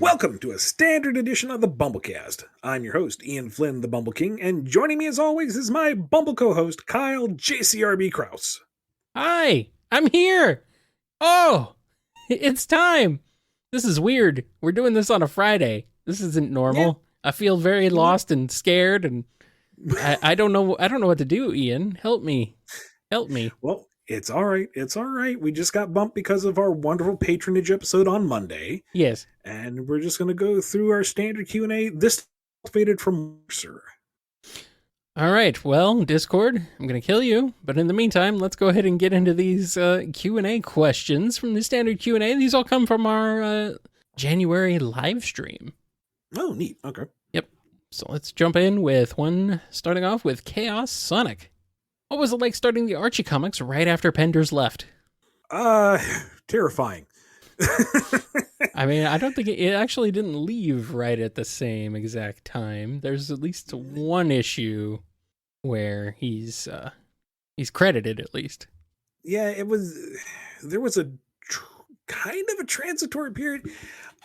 Welcome to a standard edition of the BumbleKast. I'm your host, Ian Flynn, the Bumble King, and joining me as always is my Bumble co-host, Kyle JCRB Krause. Hi, I'm here. Oh, it's time. This is weird. We're doing this on a Friday. This isn't normal. Yeah. I feel very lost and scared, and I don't know. I don't know what to do. Ian, help me. Help me. Well, it's all right. It's all right. We just got bumped because of our wonderful patronage episode on Monday. Yes. And we're just going to go through our standard Q&A. This faded from Mercer. All right. Well, Discord, I'm going to kill you. But in the meantime, let's go ahead and get into these Q&A questions from the standard Q&A. These all come from our January live stream. Oh, neat. Okay. Yep. So let's jump in with one starting off with Chaos Sonic. What was it like starting the Archie comics right after Penders left? Terrifying. I mean, I don't think it actually didn't leave right at the same exact time. There's at least one issue where he's credited, at least. Yeah, there was a kind of a transitory period.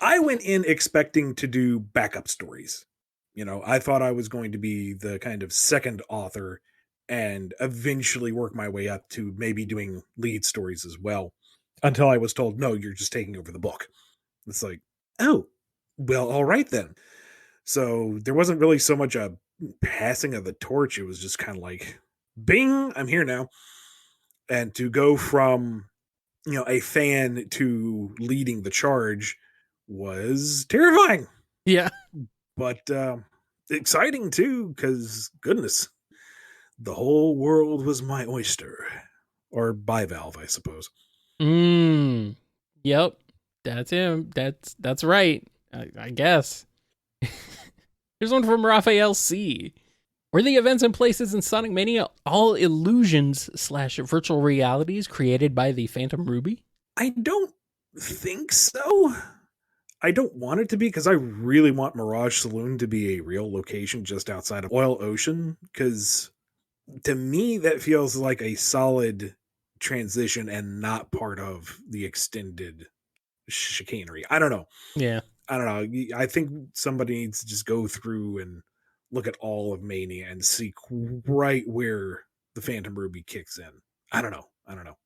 I went in expecting to do backup stories. You know, I thought I was going to be the kind of second author and eventually work my way up to maybe doing lead stories as well, until I was told, no, you're just taking over the book. It's like, oh, well, all right then. So there wasn't really so much a passing of the torch. It was just kind of like, bing, I'm here now. And to go from, a fan to leading the charge was terrifying. Yeah. But exciting too, because goodness, the whole world was my oyster. Or bivalve, I suppose. Yep. That's him. That's right. I guess. Here's one from Raphael C. Were the events and places in Sonic Mania all illusions / virtual realities created by the Phantom Ruby? I don't think so. I don't want it to be, because I really want Mirage Saloon to be a real location just outside of Oil Ocean, because to me that feels like a solid transition and not part of the extended chicanery. I don't know. Yeah. I don't know. I think somebody needs to just go through and look at all of Mania and see right where the Phantom Ruby kicks in. I don't know. I don't know.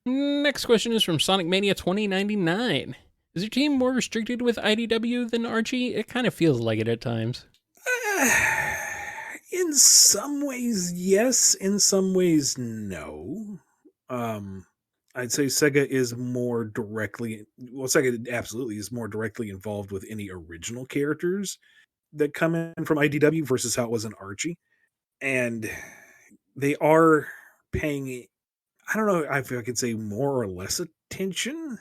Next question is from Sonic Mania 2099. Is your team more restricted with IDW than Archie? It kind of feels like it at times. In some ways, yes. In some ways, no. I'd say Sega is more directly... Well, Sega absolutely is more directly involved with any original characters that come in from IDW versus how it was in Archie. And they are paying... I don't know if I could say more or less attention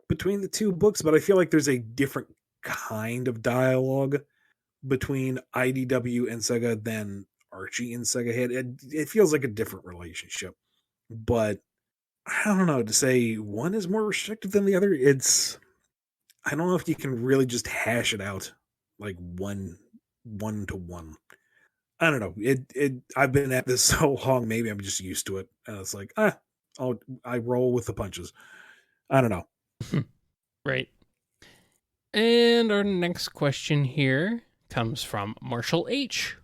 between the two books, but I feel like there's a different kind of dialogue between IDW and Sega than Archie and Sega had. It feels like a different relationship. But I don't know, to say one is more restrictive than the other, I don't know if you can really just hash it out like one to one. I don't know. I've been at this so long, maybe I'm just used to it. And it's like, I roll with the punches. I don't know. Right. And our next question here comes from Marshall H.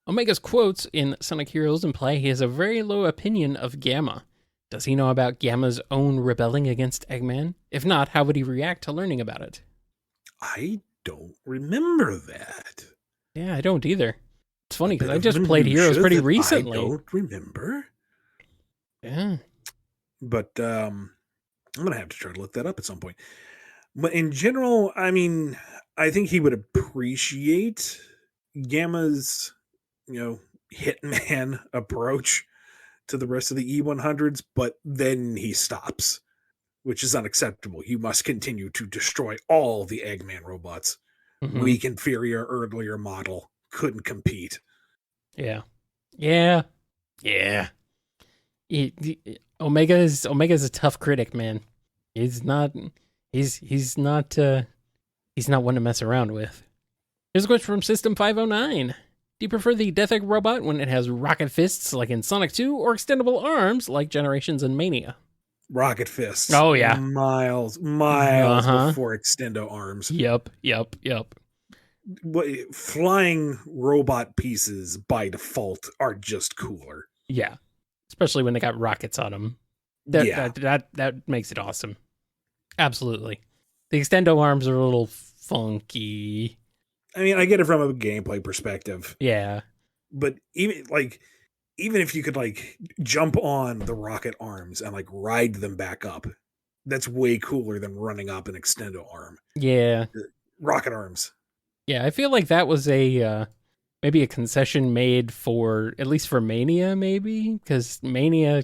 Omega's quotes in Sonic Heroes imply he has a very low opinion of Gamma. Does he know about Gamma's own rebelling against Eggman? If not, how would he react to learning about it? I don't remember that. Yeah, I don't either. It's funny because I just played Heroes pretty recently. I don't remember. Yeah. But I'm going to have to try to look that up at some point. But in general, I mean, I think he would appreciate Gamma's, hitman approach to the rest of the E100s, but then he stops, which is unacceptable. You must continue to destroy all the Eggman robots. Mm-hmm. Weak, inferior, earlier model. Couldn't compete. Yeah. Omega's a tough critic, man. He's not one to mess around with. Here's a question from System 509. Do you prefer the Death Egg robot when it has rocket fists like in Sonic 2 or extendable arms like Generations and Mania? Rocket fists, Oh yeah. miles Uh huh. before extendo arms. Yep. Yep. Yep. Flying robot pieces by default are just cooler. Yeah. Especially when they got rockets on them. That Yeah. that that that makes it awesome. Absolutely. The extendo arms are a little funky. I mean, I get it from a gameplay perspective, Yeah. but even if you could like jump on the rocket arms and like ride them back up, that's way cooler than running up an extendo arm. Yeah. Rocket arms. Yeah. I feel like that was a maybe a concession made for at least for Mania, maybe because Mania,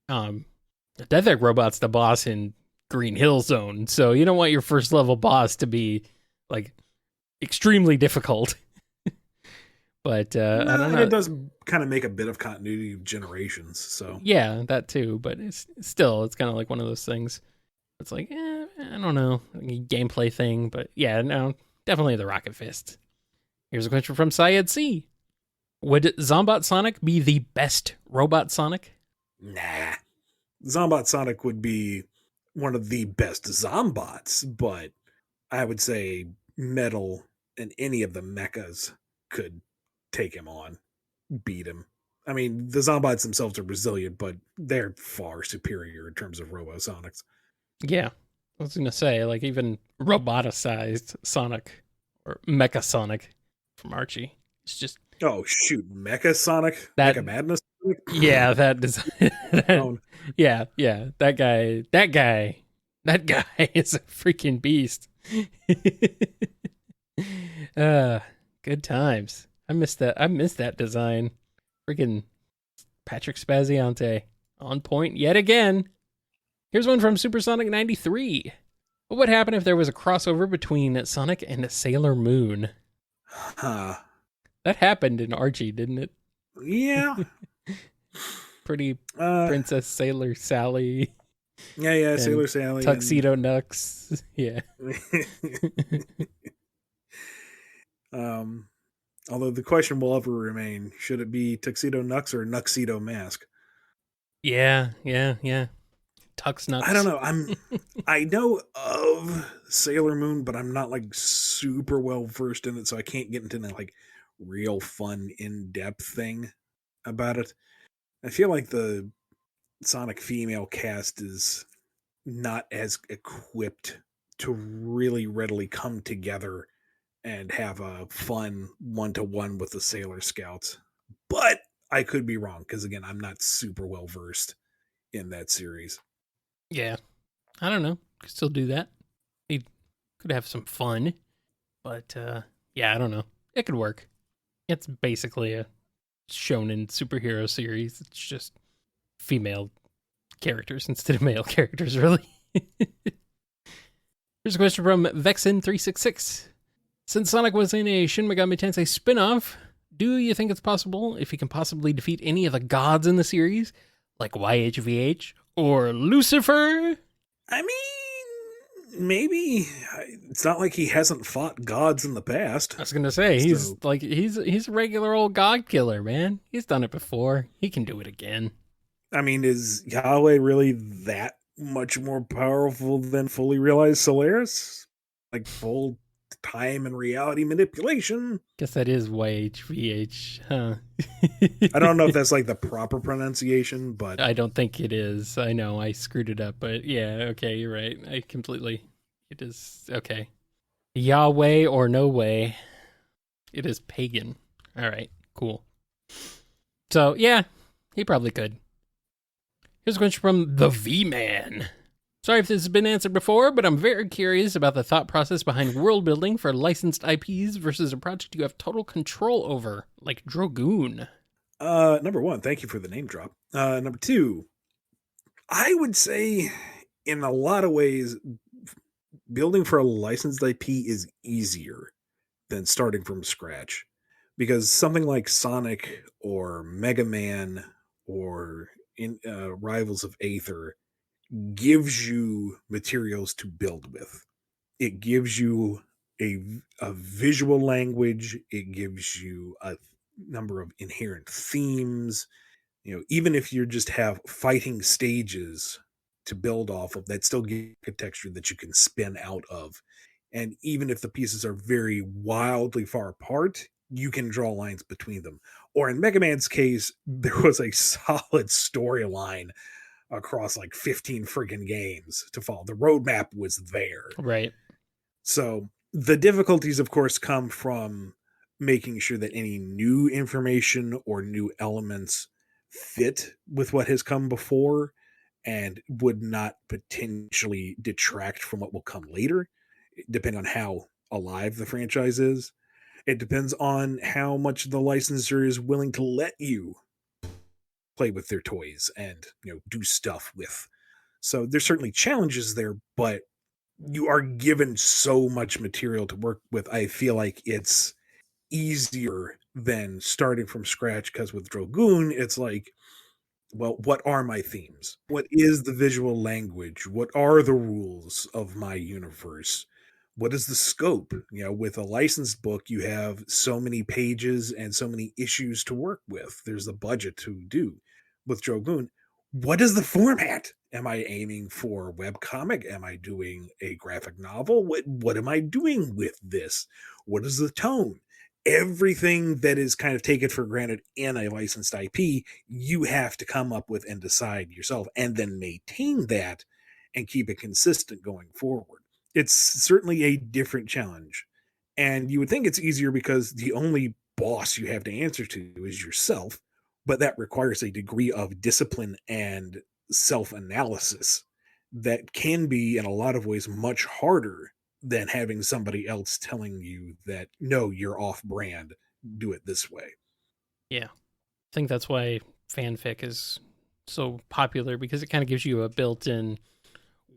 the Death Egg Robot's the boss in Green Hill Zone, so you don't want your first level boss to be like extrememely difficult. But I No, don't and it know. does kind of make a bit of continuity of generations. So Yeah, that too. But it's still it's kind of like one of those things. It's like I don't know, like a gameplay thing. But yeah, no, definitely the Rocket Fist. Here's a question from Syed C. Would Zombot Sonic be the best Robot Sonic? nah, Zombot Sonic would be one of the best Zombots, but I would say Metal and any of the mechas could take him on, beat him. I mean, the Zombots themselves are resilient, but they're far superior in terms of Robosonics. Yeah, I was gonna say like even roboticized Sonic or Mecha Sonic from Archie. It's just Oh shoot, Mecha Sonic, that. Mecha Madness. Sonic? Yeah, that design. Down. Yeah, yeah. That guy is a freaking beast. uh, good times. I missed that. I missed that design. Freaking Patrick Spaziante on point yet again. Here's one from Supersonic 93. What would happen if there was a crossover between Sonic and Sailor Moon? Huh. That happened in Archie, didn't it? Yeah. Pretty Uh, Princess Sailor Sally yeah, and Sailor Sally Tuxedo Nux. Yeah. and um although the question will ever remain, should it be Tuxedo Nux or Nuxedo Mask? Yeah, yeah, yeah. Tux I don't Nux. know. I know of Sailor Moon, but I'm not like super well versed in it, so I can't get into the like real fun in-depth thing about it. I feel like the Sonic female cast is not as equipped to really readily come together and have a fun one-to-one with the Sailor Scouts. But I could be wrong because again, I'm not super well versed in that series. Yeah. I don't know. Could still do that. He could have some fun. But yeah, I don't know. It could work. It's basically a shonen superhero series. It's just female characters instead of male characters, really. Here's a question from Vexen366. Since Sonic was in a Shin Megami Tensei spin-off, do you think it's possible if he can possibly defeat any of the gods in the series, like YHVH or Lucifer? I mean, maybe it's not like he hasn't fought gods in the past. I was gonna say So, he's a regular old god killer, man. He's done it before. He can do it again. I mean, is Yahweh really that much more powerful than fully realized Solaris? Like full time and reality manipulation? Guess that is YHVH, huh? I don't know if that's like the proper pronunciation, but I don't think it is. I know I screwed it up, but yeah, okay, you're right. I completely. It is okay. Yahweh or no way. It is pagan. All right, cool. So yeah, he probably could. Here's a question from the V Man. Sorry if this has been answered before, but I'm very curious about the thought process behind world building for licensed IPs versus a project you have total control over, like Dragoon. number one, thank you for the name drop. Number two, I would say in a lot of ways, building for a licensed IP is easier than starting from scratch because something like Sonic or Mega Man or Rivals of Aether gives you materials to build with. It gives you a visual language. It gives you a number of inherent themes. You know, even if you just have fighting stages to build off of that still give a texture that you can spin out of. And even if the pieces are very wildly far apart, you can draw lines between them. Or in Mega Man's case, there was a solid storyline across like 15 friggin' games to follow. The roadmap was there. Right. So the difficulties, of course, come from making sure that any new information or new elements fit with what has come before and would not potentially detract from what will come later, depending on how alive the franchise is. It depends on how much the licensor is willing to let you play with their toys and do stuff with. So there's certainly challenges there, but you are given so much material to work with. I feel like it's easier than starting from scratch, because with Dragoon, it's like, well, what are my themes? What is the visual language? What are the rules of my universe? What is the scope? With a licensed book, you have so many pages and so many issues to work with. There's the budget to do. With Dragoon, what is the format? Am I aiming for a webcomic? Am I doing a graphic novel? What am I doing with this? What is the tone? Everything that is kind of taken for granted in a licensed IP, you have to come up with and decide yourself, and then maintain that and keep it consistent going forward. It's certainly a different challenge. And you would think it's easier because the only boss you have to answer to is yourself, but that requires a degree of discipline and self-analysis that can be, in a lot of ways, much harder than having somebody else telling you that, no, you're off brand, do it this way. Yeah. I think that's why fanfic is so popular, because it kind of gives you a built-in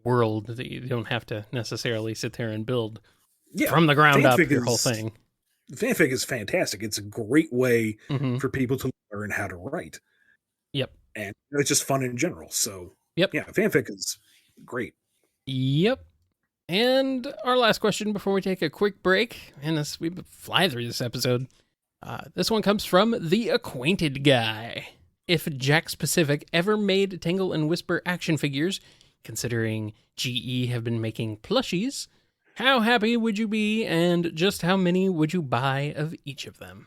world that you don't have to necessarily sit there and build from the ground up your whole thing. Fanfic is fantastic. It's a great way Mm-hmm. for people to learn how to write. Yep. And it's just fun in general. So, yep. Yeah, fanfic is great. Yep. And our last question before we take a quick break, and we fly through this episode. This one comes from The Acquainted Guy. If Jakks Pacific ever made Tangle and Whisper action figures, considering GE have been making plushies, how happy would you be, and just how many would you buy of each of them?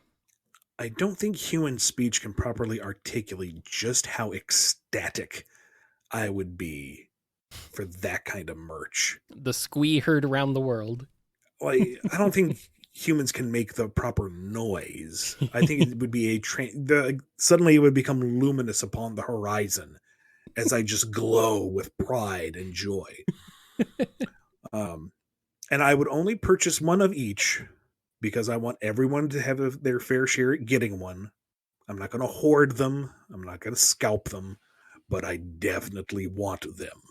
I don't think human speech can properly articulate just how ecstatic I would be for that kind of merch. The squee heard around the world. Like, I don't think humans can make the proper noise. I think it would be suddenly it would become luminous upon the horizon as I just glow with pride and joy. And I would only purchase one of each because I want everyone to have their fair share at getting one. I'm not going to hoard them. I'm not going to scalp them, but I definitely want them.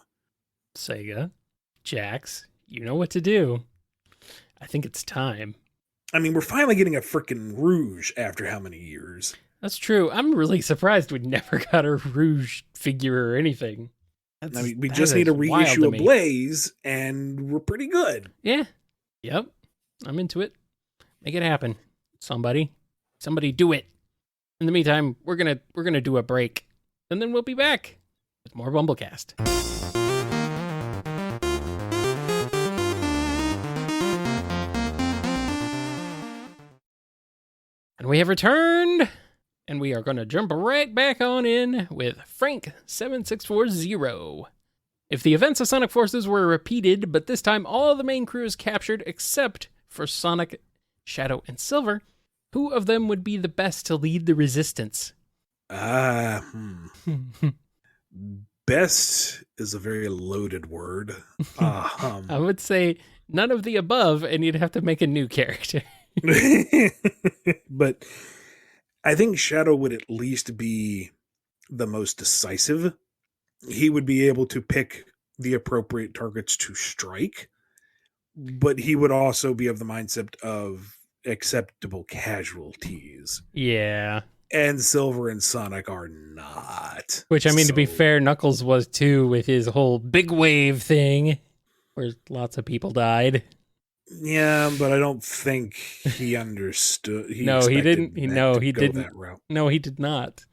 Sega, Jakks, you know what to do. I think it's time. I mean, we're finally getting a frickin' Rouge after how many years? That's true. I'm really surprised we never got a Rouge figure or anything. We just need a reissue of Blaze, and we're pretty good. Yeah. Yep. I'm into it. Make it happen. Somebody do it. In the meantime, we're gonna do a break, and then we'll be back with more BumbleKast. And we have returned, and we are going to jump right back on in with Frank7640. If the events of Sonic Forces were repeated, but this time all the main crew is captured except for Sonic, Shadow, and Silver, who of them would be the best to lead the resistance? Best is a very loaded word. I would say none of the above, and you'd have to make a new character. But I think Shadow would at least be the most decisive. He would be able to pick the appropriate targets to strike, but he would also be of the mindset of acceptable casualties. Yeah. And Silver and Sonic are not. Which, I mean, to be fair, Knuckles was too, with his whole big wave thing, where lots of people died. Yeah, but I don't think he understood. He didn't. He didn't. That route. No, he did not.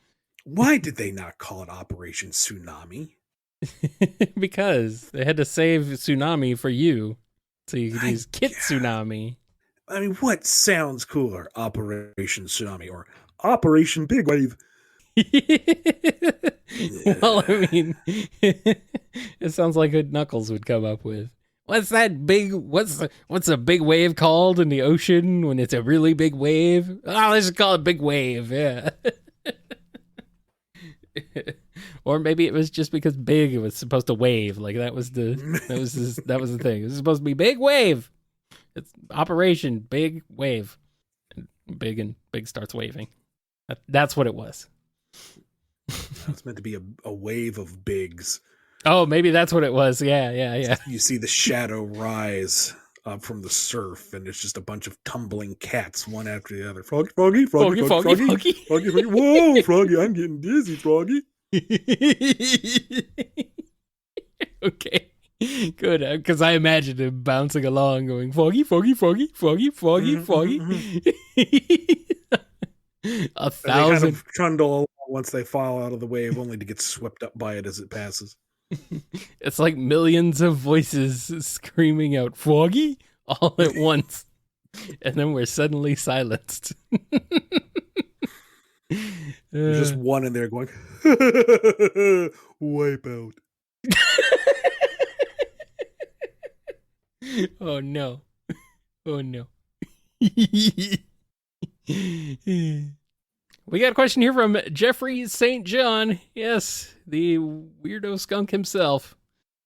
Why did they not call it Operation Tsunami? Because they had to save Tsunami for you. So you could I, use Kit Tsunami. I mean, what sounds cooler? Operation Tsunami or Operation Big Wave? Well, I mean, it sounds like what Knuckles would come up with. What's that big? What's a big wave called in the ocean when it's a really big wave? Oh, let's just call it big wave. Yeah. Or maybe it was just because big it was supposed to wave. Like that was the thing. It was supposed to be big wave. It's Operation Big Wave. And big starts waving. That's what it was. It's meant to be a wave of bigs. Oh, maybe that's what it was. Yeah. You see the shadow rise up from the surf, and it's just a bunch of tumbling cats, one after the other. Froggy, Froggy, Froggy, Froggy, Froggy, Froggy, Froggy. Whoa, Froggy, I'm getting dizzy, Froggy. Okay. Good, because I imagined him bouncing along, going Froggy, Froggy, Froggy, Froggy, Froggy, Froggy. A thousand. They kind of trundle along once they fall out of the wave, only to get swept up by it as it passes. It's like millions of voices screaming out Froggy all at once, and then we're suddenly silenced. There's just one in there going, wipe out. Oh no. Oh no. We got a question here from Jeffrey St. John. Yes, the weirdo skunk himself.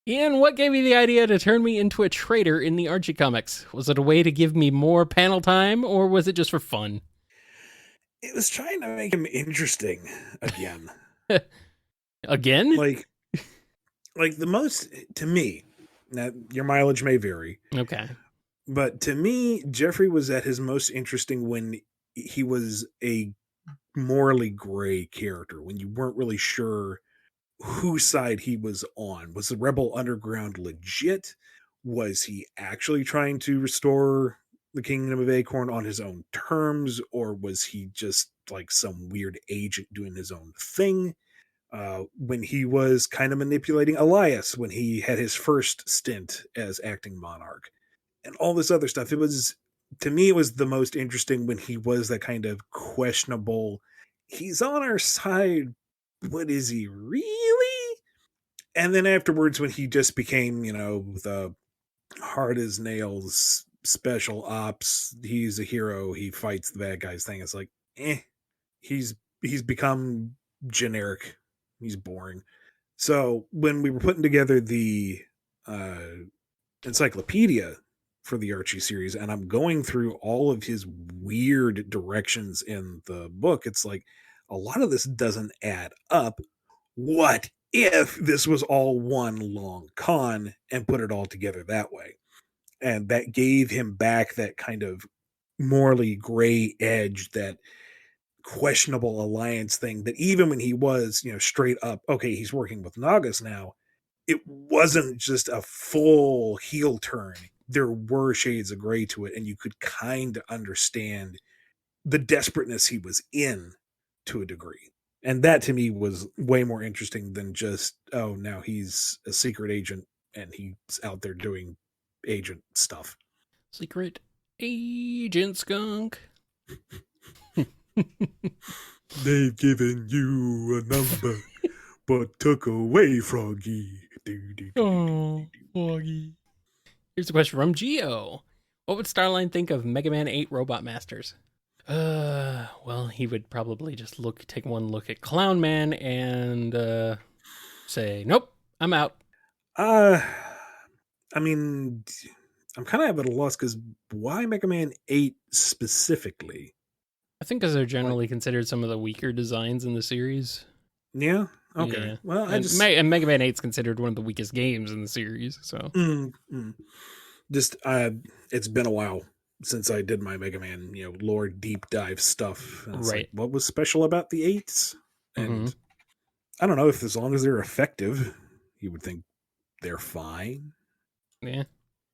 Ian, what gave you the idea to turn me into a traitor in the Archie comics? Was it a way to give me more panel time, or was it just for fun? It was trying to make him interesting again. Again? Like the most, to me, now your mileage may vary. Okay. But to me, Jeffrey was at his most interesting when he was a morally gray character, when you weren't really sure whose side he was on. Was the Rebel Underground legit? Was he actually trying to restore the Kingdom of Acorn on his own terms, or was he just like some weird agent doing his own thing? When he was kind of manipulating Elias when he had his first stint as acting monarch, and all this other stuff. It was, to me, it was the most interesting when he was that kind of questionable, he's on our side, but is he really? And then afterwards, when he just became, the hard as nails special ops, he's a hero, he fights the bad guys thing. It's like, he's become generic. He's boring. So when we were putting together the encyclopedia for the Archie series, and I'm going through all of his weird directions in the book, it's like a lot of this doesn't add up. What if this was all one long con and put it all together that way? And that gave him back that kind of morally gray edge, that questionable alliance thing, that even when he was, straight up, okay, he's working with Nagas now, it wasn't just a full heel turn. There were shades of gray to it, and you could kind of understand the desperateness he was in to a degree. And that to me was way more interesting than just, oh, now he's a secret agent and he's out there doing agent stuff. Secret agent skunk. They've given you a number, but took away Froggy. Oh, Froggy. Here's a question from Geo. What would Starline think of Mega Man 8 Robot Masters? Well, he would probably just take one look at Clown Man and say, nope, I'm out. I mean, I'm kind of at a loss, because why Mega Man 8 specifically? I think because they're generally considered some of the weaker designs in the series. Yeah? Okay. Yeah. Well, and Mega Man 8's considered one of the weakest games in the series, so. It's been a while since I did my Mega Man, lore deep dive stuff. Right. Like, what was special about the 8s? And I don't know, if as long as they're effective, you would think they're fine. Yeah,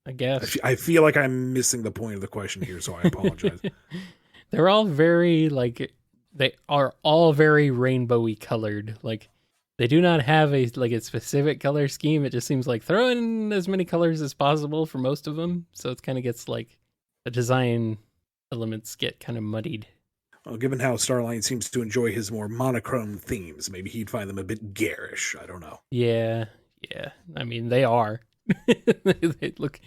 I guess. I feel like I'm missing the point of the question here, so I apologize. They're all very, they are all very rainbowy colored. Like, They do not have a specific color scheme. It just seems like throw in as many colors as possible for most of them. So it kind of gets like the design elements get kind of muddied. Well, given how Starline seems to enjoy his more monochrome themes, maybe he'd find them a bit garish. I don't know. Yeah, yeah. I mean, they are. They look.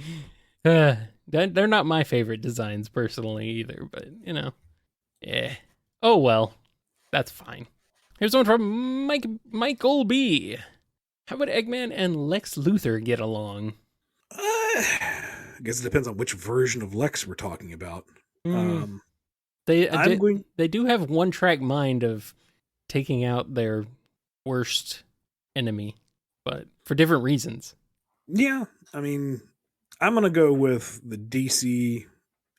They're not my favorite designs personally either, but yeah. Oh well, that's fine. Here's one from Michael B. How would Eggman and Lex Luthor get along? I guess it depends on which version of Lex we're talking about. Mm, Um, they I'm going. they do have one track mind of taking out their worst enemy, but for different reasons. Yeah, I mean, I'm gonna go with the DC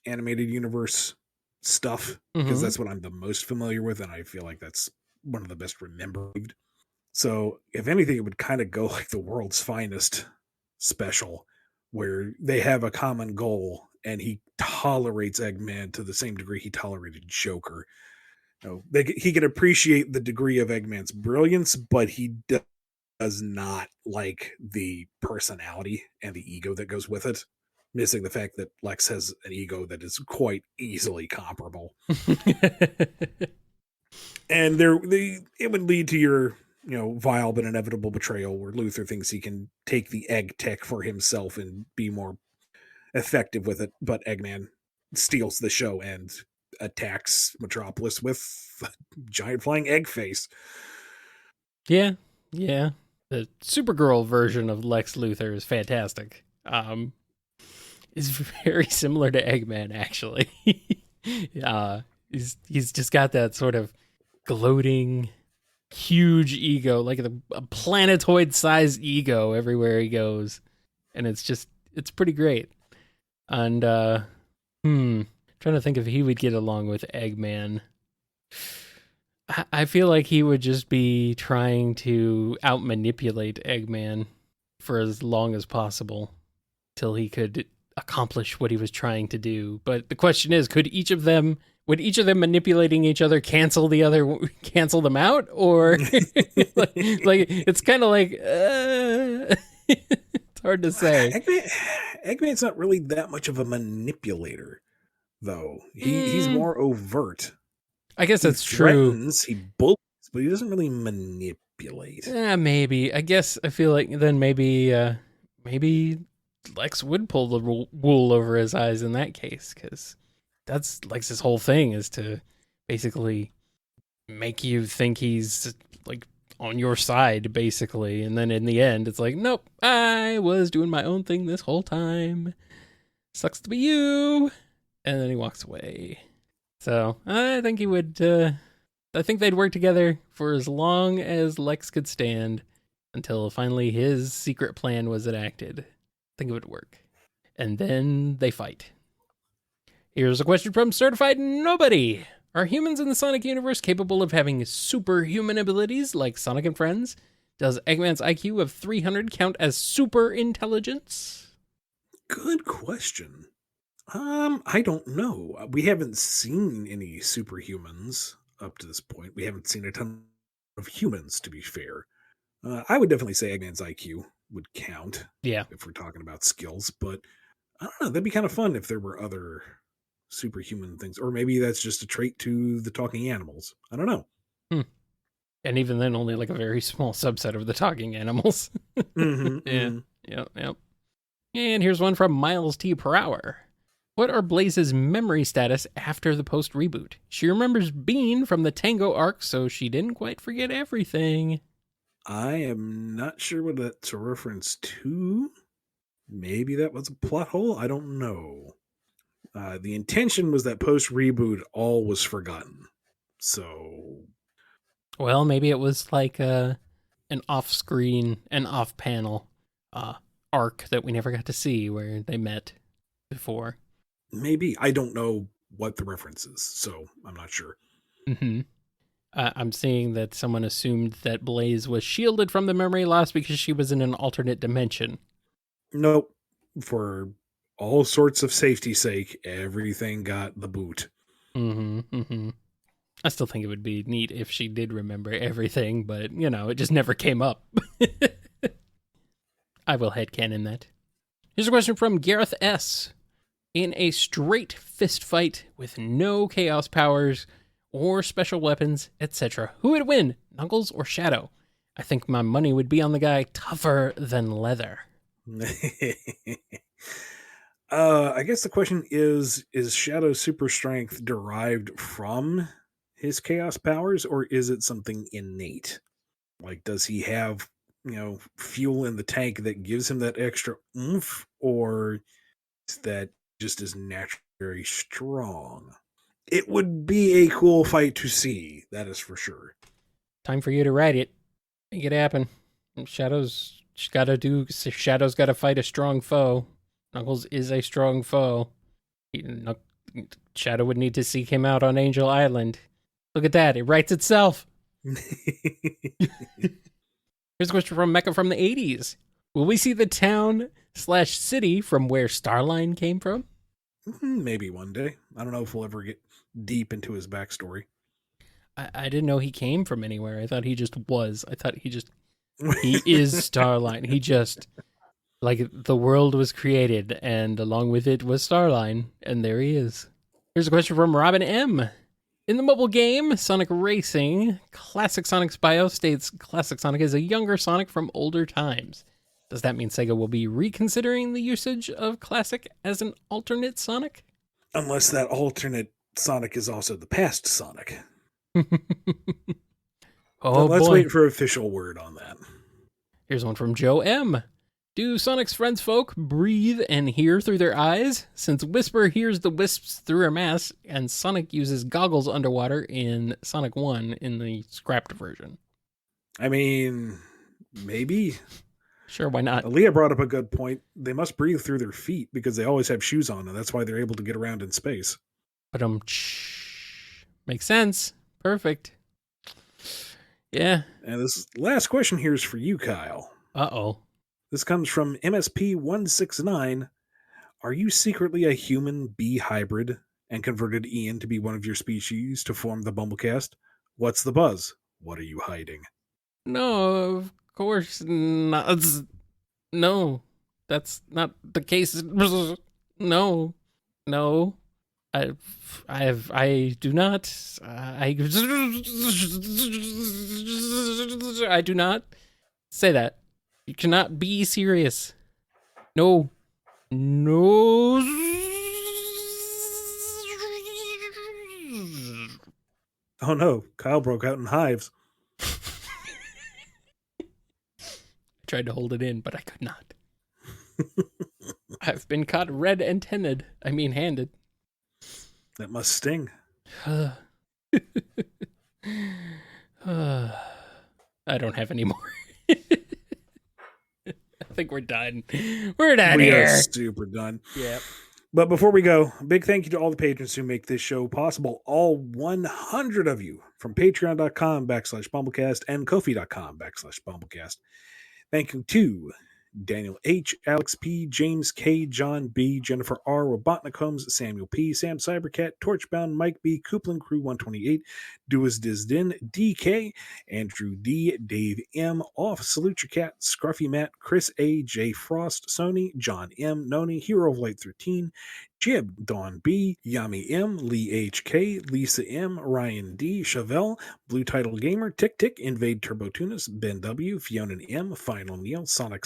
animated universe stuff because Mm-hmm. that's what I'm the most familiar with, and I feel like that's one of the best remembered. So, if anything, it would kind of go like the world's finest special, where they have a common goal, and he tolerates Eggman to the same degree he tolerated Joker. He can appreciate the degree of Eggman's brilliance, but he does not like the personality and the ego that goes with it. Missing the fact that Lex has an ego that is quite easily comparable, and it would lead to your vile but inevitable betrayal, where Luthor thinks he can take the egg tech for himself and be more effective with it, but Eggman steals the show and attacks Metropolis with a giant flying egg face. Yeah, yeah. The Supergirl version of Lex Luthor is fantastic. Is very similar to Eggman, actually. uh, he's just got that sort of gloating, huge ego, like a planetoid-sized ego everywhere he goes, and it's pretty great. And trying to think if he would get along with Eggman. I feel like he would just be trying to out manipulate Eggman for as long as possible till he could accomplish what he was trying to do. But the question is, would each of them manipulating each other cancel them out, or like it's kind of like it's hard to say. Eggman's not really that much of a manipulator, though. He's Mm, more overt. I guess He that's true. threatens, he bullies, but he doesn't really manipulate. Maybe. I guess I feel like then maybe Lex would pull the wool over his eyes in that case, because that's Lex's whole thing is to basically make you think he's like on your side, basically, and then in the end, it's like, nope, I was doing my own thing this whole time. Sucks to be you, and then he walks away. So I think he would. I think they'd work together for as long as Lex could stand until finally his secret plan was enacted. I think it would work. And then they fight. Here's a question from Certified Nobody. Are humans in the Sonic universe capable of having superhuman abilities like Sonic and Friends? Does Eggman's IQ of 300 count as super intelligence? Good question. I don't know. We haven't seen any superhumans up to this point. We haven't seen a ton of humans, to be fair. I would definitely say Eggman's IQ would count Yeah. if we're talking about skills, but I don't know. That'd be kind of fun if there were other superhuman things, or maybe that's just a trait to the talking animals. I don't know. Hmm. And even then, only like a very small subset of the talking animals. Mm-hmm, Yeah. mm-hmm. Yep. And here's one from Miles T. Per Hour. What are Blaze's memory status after the post reboot? She remembers Bean from the Tango arc, so she didn't quite forget everything. I am not sure what that's a reference to. Maybe that was a plot hole. I don't know. The intention was that post reboot, all was forgotten. So Well, maybe it was like an off panel uh, arc that we never got to see where they met before. maybe I don't know what the reference is, so I'm not sure. Mm-hmm. I'm seeing that someone assumed that Blaze was shielded from the memory loss because she was in an alternate dimension. Nope. For all sorts of safety sake, everything got the boot. Mm-hmm. I still think it would be neat if she did remember everything, but, it just never came up. I will headcanon that. Here's a question from Gareth S. In a straight fist fight with no chaos powers or special weapons, etc., who would win, Knuckles or Shadow? I think my money would be on the guy tougher than leather. I guess the question is Shadow's super strength derived from his chaos powers, or is it something innate? Like, does he have, fuel in the tank that gives him that extra oomph, or is that just is naturally very strong? It would be a cool fight to see, that is for sure. Time for you to write it. Make it happen. Shadow's got to fight a strong foe. Knuckles is a strong foe. Shadow would need to seek him out on Angel Island. Look at that. It writes itself. Here's a question from Mecca from the 80s. Will we see the town/city from where Starline came from? Maybe one day. I don't know if we'll ever get deep into his backstory. I didn't know he came from anywhere. I thought he just was. He is Starline. He just, like, the world was created, and along with it was Starline, and there he is. Here's a question from Robin M. In the mobile game, Sonic Racing, Classic Sonic's bio states Classic Sonic is a younger Sonic from older times. Does that mean Sega will be reconsidering the usage of Classic as an alternate Sonic? Unless that alternate Sonic is also the past Sonic. Let's wait for official word on that. Here's one from Joe M. Do Sonic's friends folk breathe and hear through their eyes? Since Whisper hears the wisps through her mask, and Sonic uses goggles underwater in Sonic 1 in the scrapped version. I mean, maybe. Sure, why not? Aaliyah brought up a good point. They must breathe through their feet because they always have shoes on, and that's why they're able to get around in space. But makes sense. Perfect. Yeah. And this last question here is for you, Kyle. Uh-oh. This comes from MSP169. Are you secretly a human bee hybrid and converted Ian to be one of your species to form the BumbleKast? What's the buzz? What are you hiding? No, of course not. No, that's not the case. No. I do not. I do not say that. You cannot be serious. No. Oh no, Kyle broke out in hives. I tried to hold it in, but I could not. I've been caught red-handed. Handed. That must sting. I don't have any more. I think we're done. We're done here. We are super done. Yep. But before we go, a big thank you to all the patrons who make this show possible. All 100 of you from patreon.com/BumbleKast and Ko-fi.com/BumbleKast. Thank you to Daniel H., Alex P., James K., John B., Jennifer R., Robotnik Holmes, Samuel P., Sam Cybercat, Torchbound, Mike B., Coupland Crew 128, Duas Dizdin, DK, Andrew D., Dave M., Off, Salute Your Cat, Scruffy Matt, Chris A., J. Frost, Sony, John M., Noni, Hero of Light 13, Jib, Dawn B., Yami M., Lee H.K., Lisa M., Ryan D., Chevelle, Blue Title Gamer, Tick Tick, Invade Turbo Tunis, Ben W., Fiona M., Final Meal, Sonic,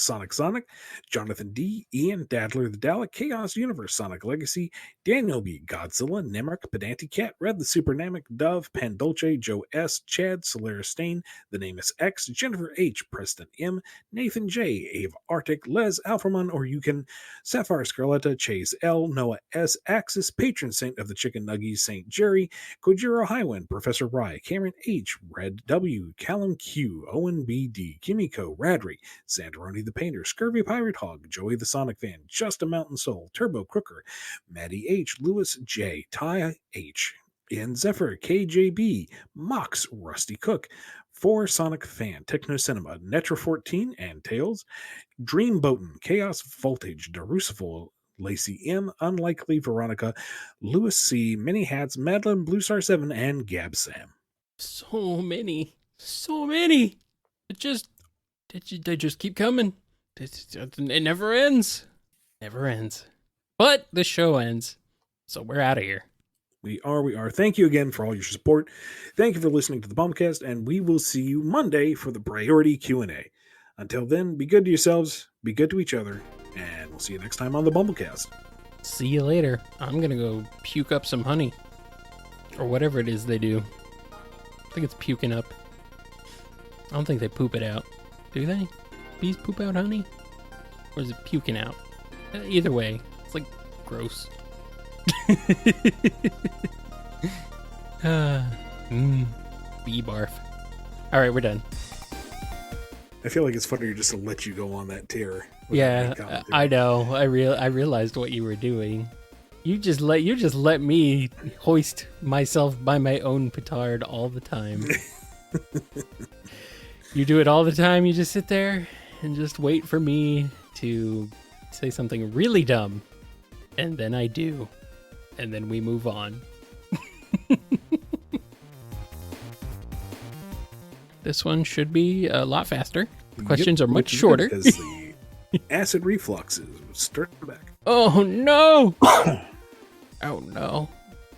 Jonathan D., Ian, Dadler the Dalek, Chaos Universe, Sonic Legacy, Daniel B., Godzilla, Nemric, Pedantic Cat, Red the Supernamic, Dove, Pandolce, Joe S., Chad, Solaris Stain, The Name is X, Jennifer H., Preston M., Nathan J., Ave Arctic, Les Alframon, or you can Sapphire Scarletta, Chase L., Noah S., Axis, Patron Saint of the Chicken Nuggies, St. Jerry, Kojiro Highwind, Professor Rye, Cameron H., Red W., Callum Q., Owen B. D., Kimiko, Radry, Sandaroni the Painter, Scurvy Pirate Hog, Joey the Sonic Fan, Just a Mountain Soul, Turbo Crooker, Maddie H., Lewis J., Ty H., Ian Zephyr, KJB, Mox, Rusty Cook, 4 Sonic Fan, Techno Cinema, Netra 14, and Tails, Dream Boatin, Chaos Voltage, Darusiful, Lacey M, Unlikely Veronica, Lewis C, Mini Hats, Madeline, Blue Star 7, and Gab Sam. So many. So many. They just keep coming. It never ends. Never ends. But the show ends. So we're out of here. We are. Thank you again for all your support. Thank you for listening to the BumbleKast, and we will see you Monday for the priority Q&A. Until then, be good to yourselves, be good to each other, and we'll see you next time on the BumbleKast. See you later. I'm gonna go puke up some honey. Or whatever it is they do. I think it's puking up. I don't think they poop it out. Do they? Bees poop out honey? Or is it puking out? Either way, it's like gross. Bee barf. All right, we're done. I feel like it's funnier just to let you go on that tear. Yeah, I know. I realized what you were doing. You just let me hoist myself by my own petard all the time. You do it all the time. You just sit there and just wait for me to say something really dumb, and then I do, and then we move on. This one should be a lot faster. The questions are much shorter. Because the acid reflux is starting back. Oh no! Oh no!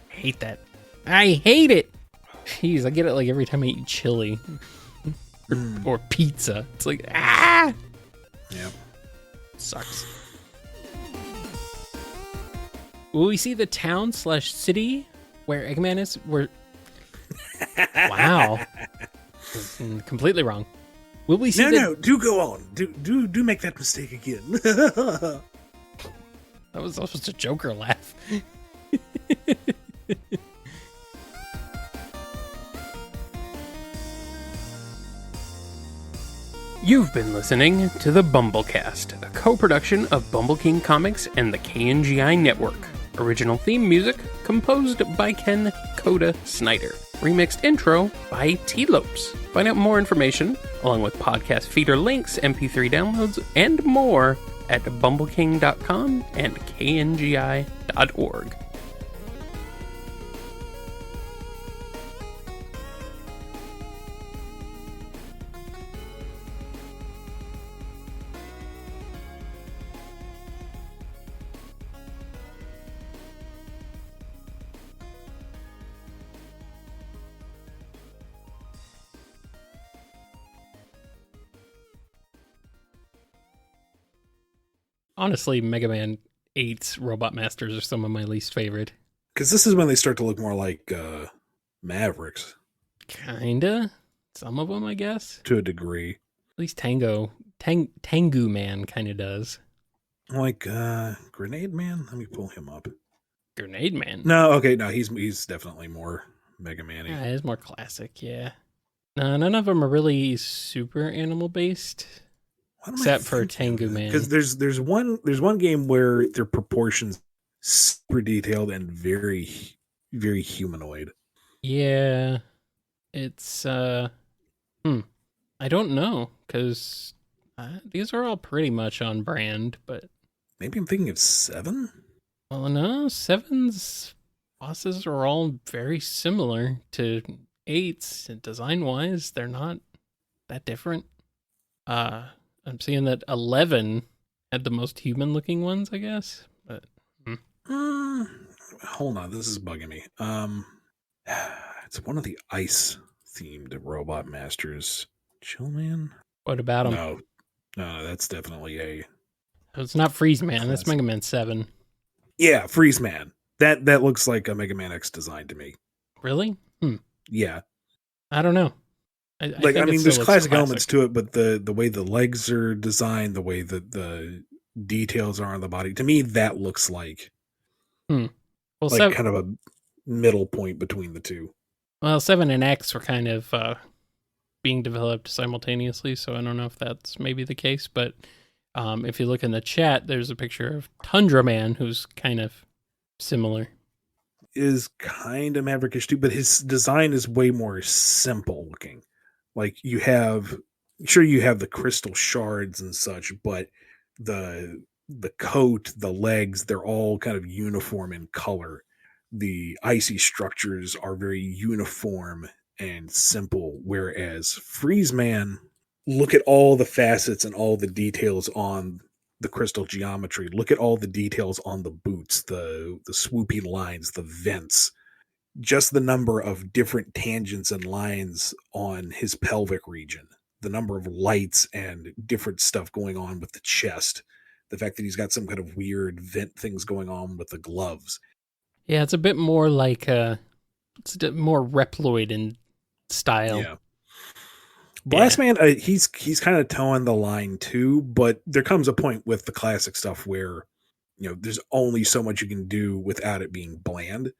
I hate that. I hate it. Jeez, I get it like every time I eat chili or pizza. It's like ah. Yep. Sucks. Will we see the town/city where Eggman is? Wow. Completely wrong. Will we see No, do go on. Do make that mistake again. That was just a Joker laugh. You've been listening to the BumbleKast, a co-production of Bumble King Comics and the KNGI Network. Original theme music composed by Ken Coda Snyder. Remixed intro by T-Lopes. Find out more information, along with podcast feeder links, MP3 downloads, and more at bumbleking.com and kngi.org. Honestly, Mega Man 8's Robot Masters are some of my least favorite. Because this is when they start to look more like Mavericks. Kinda. Some of them, I guess. To a degree. At least Tengu Man kind of does. Like Grenade Man? Let me pull him up. Grenade Man? No, okay, no, he's definitely more Mega Man-y. Yeah, he's more classic, yeah. No, none of them are really super animal-based. Except for Tengu Man. Because there's one game where their proportions super detailed and very, very humanoid. Yeah. It's I don't know, because these are all pretty much on brand, but maybe I'm thinking of 7? Well, no, 7's bosses are all very similar to 8's. Design-wise, they're not that different. I'm seeing that 11 had the most human-looking ones, I guess. But hold on, this is bugging me. It's one of the ice-themed Robot Masters. Chillman? What about him? No, that's definitely a. It's not Freeze Man. That's Mega Man 7. Yeah, Freeze Man. That looks like a Mega Man X design to me. Really? Yeah. I don't know. I mean, there's classic elements to it, but the way the legs are designed, the way that the details are on the body, to me, that looks like well, kind of a middle point between the two. Well, 7 and X were kind of being developed simultaneously, so I don't know if that's maybe the case, but if you look in the chat, there's a picture of Tundra Man, who's kind of similar. Is kind of Maverickish too, but his design is way more simple looking. Like you have the crystal shards and such, but the the coat, the legs, they're all kind of uniform in color. The icy structures are very uniform and simple, whereas Freeze Man, look at all the facets and all the details on the crystal geometry. Look at all the details on the boots, the swooping lines, the vents, just the number of different tangents and lines on his pelvic region, the number of lights and different stuff going on with the chest, the fact that he's got some kind of weird vent things going on with the gloves. Yeah, it's a bit more like it's a bit more Reploid in style. Yeah. Yeah. Blast Man, he's kind of towing the line too, but there comes a point with the classic stuff where there's only so much you can do without it being bland.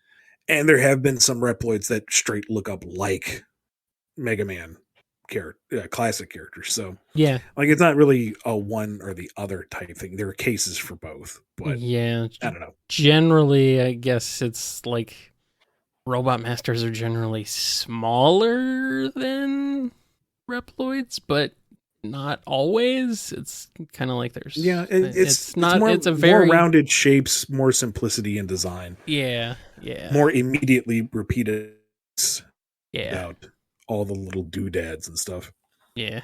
And there have been some Reploids that straight look up like Mega Man classic characters. So Yeah. like it's not really a one or the other type thing. There are cases for both, but Yeah. I don't know. Generally, I guess it's like Robot Masters are generally smaller than Reploids, but not always. It's kind of like Yeah, it's it's not, more it's a more very, rounded shapes, more simplicity in design, yeah, yeah, more immediately repeated yeah, without all the little doodads and stuff. yeah.